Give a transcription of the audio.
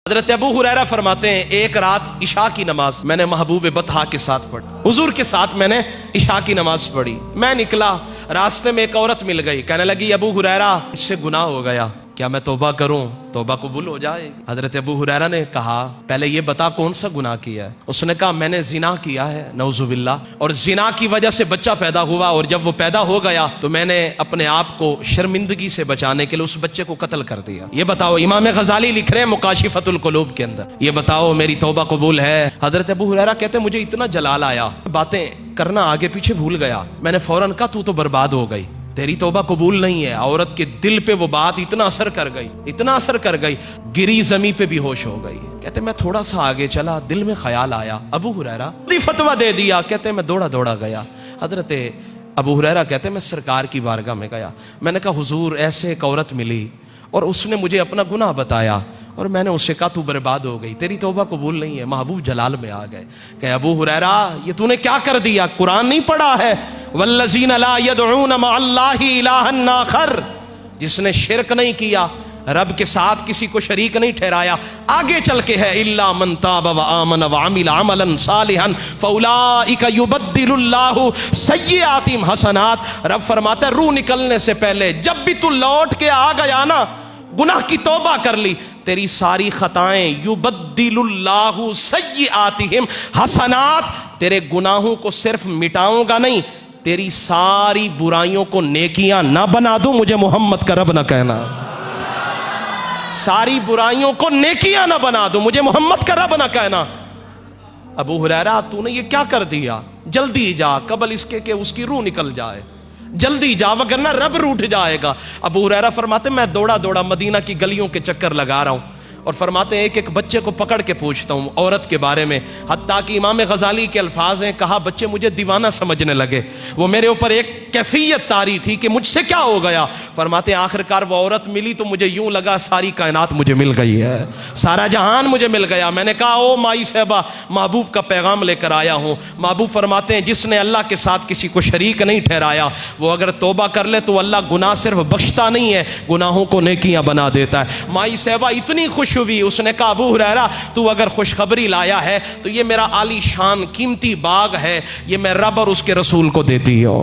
حضرت ابو ہریرہ فرماتے ہیں ایک رات عشاء کی نماز میں نے محبوب بطحا کے ساتھ پڑھی، حضور کے ساتھ میں نے عشاء کی نماز پڑھی۔ میں نکلا، راستے میں ایک عورت مل گئی، کہنے لگی ابو ہریرہ مجھ سے گناہ ہو گیا، کیا میں توبہ کروں؟ توبہ قبول ہو جائے گی؟ حضرت ابو ہریرہ نے کہا پہلے یہ بتا کون سا گناہ کیا ہے؟ اس نے کہا میں نے زنا کیا ہے، نعوذ باللہ، اور زنا کی وجہ سے بچہ پیدا ہوا، اور جب وہ پیدا ہو گیا تو میں نے اپنے آپ کو شرمندگی سے بچانے کے لیے اس بچے کو قتل کر دیا۔ یہ بتاؤ، امام غزالی لکھ رہے ہیں مکاشفۃ القلوب کے اندر، یہ بتاؤ میری توبہ قبول ہے؟ حضرت ابو ہریرہ کہتے ہیں مجھے اتنا جلال آیا، باتیں کرنا آگے پیچھے بھول گیا، میں نے فوراً کہا تو برباد ہو گئی، تیری توبہ قبول نہیں ہے۔ عورت کے دل پہ وہ بات اتنا اثر کر گئی، اتنا اثر کر گئی، گری زمین پہ بھی ہوش ہو گئی۔ کہتے میں تھوڑا سا آگے چلا، دل میں خیال آیا، ابو ہریرہ فتویٰ دے دیا۔ کہتے میں دوڑا دوڑا گیا، حضرت ابو ہریرہ کہتے میں سرکار کی بارگاہ میں گیا، میں نے کہا حضور ایسے ایک عورت ملی اور اس نے مجھے اپنا گناہ بتایا، اور میں نے اسے کہا تو برباد ہو گئی، تیری توبہ قبول نہیں ہے۔ محبوب جلال میں آ گئے کہ ابو ہریرہ یہ تو نے کیا کر دیا؟ قرآن نہیں پڑھا ہے؟ والذین لا يدعون مع اللہ الہا آخر، جس نے شرک نہیں کیا، رب کے ساتھ کسی کو شریک نہیں ٹھہرایا، آگے چل کے ہے الا من تاب وآمن وعمل عملا صالحا فاولئک یبدل اللہ سیئاتہم حسنات۔ رب فرماتا ہے روح نکلنے سے پہلے جب بھی تو لوٹ کے آ گیا نا، گناہ کی توبہ کر لی، تیری ساری خطائیں یبدل اللہ سیئاتہم حسنات، تیرے گناہوں کو صرف مٹاؤں گا نہیں، تیری ساری برائیوں کو نیکیاں نہ بنا دوں، مجھے محمد کا رب نہ کہنا، ساری برائیوں کو نیکیاں نہ بنا دوں، مجھے محمد کا رب نہ کہنا۔ ابو ہریرہ تو نے یہ کیا کر دیا؟ جلدی جا قبل اس کے کہ اس کی روح نکل جائے، جلدی جا وگرنہ رب روٹھ جائے گا۔ ابو ہریرہ فرماتے میں دوڑا دوڑا مدینہ کی گلیوں کے چکر لگا رہا ہوں، اور فرماتے ہیں ایک ایک بچے کو پکڑ کے پوچھتا ہوں عورت کے بارے میں، حتیٰ کہ امام غزالی کے الفاظ ہیں، کہا بچے مجھے دیوانہ سمجھنے لگے، وہ میرے اوپر ایک کیفیت طاری تھی کہ مجھ سے کیا ہو گیا۔ فرماتے ہیں آخر کار وہ عورت ملی تو مجھے یوں لگا ساری کائنات مجھے مل گئی ہے، سارا جہان مجھے مل گیا۔ میں نے کہا او مائی صاحبہ محبوب کا پیغام لے کر آیا ہوں۔ محبوب فرماتے ہیں جس نے اللہ کے ساتھ کسی کو شریک نہیں ٹھہرایا، وہ اگر توبہ کر لے تو اللہ گناہ صرف بخشتا نہیں ہے، گناہوں کو نیکیاں بنا دیتا ہے۔ مائی صاحبہ اتنی خوش ہوئی، اس نے کہا ابو ہریرہ تو اگر خوشخبری لایا ہے تو یہ میرا عالی شان قیمتی باغ ہے، یہ میں رب اور اس کے رسول کو دیتی ہوں۔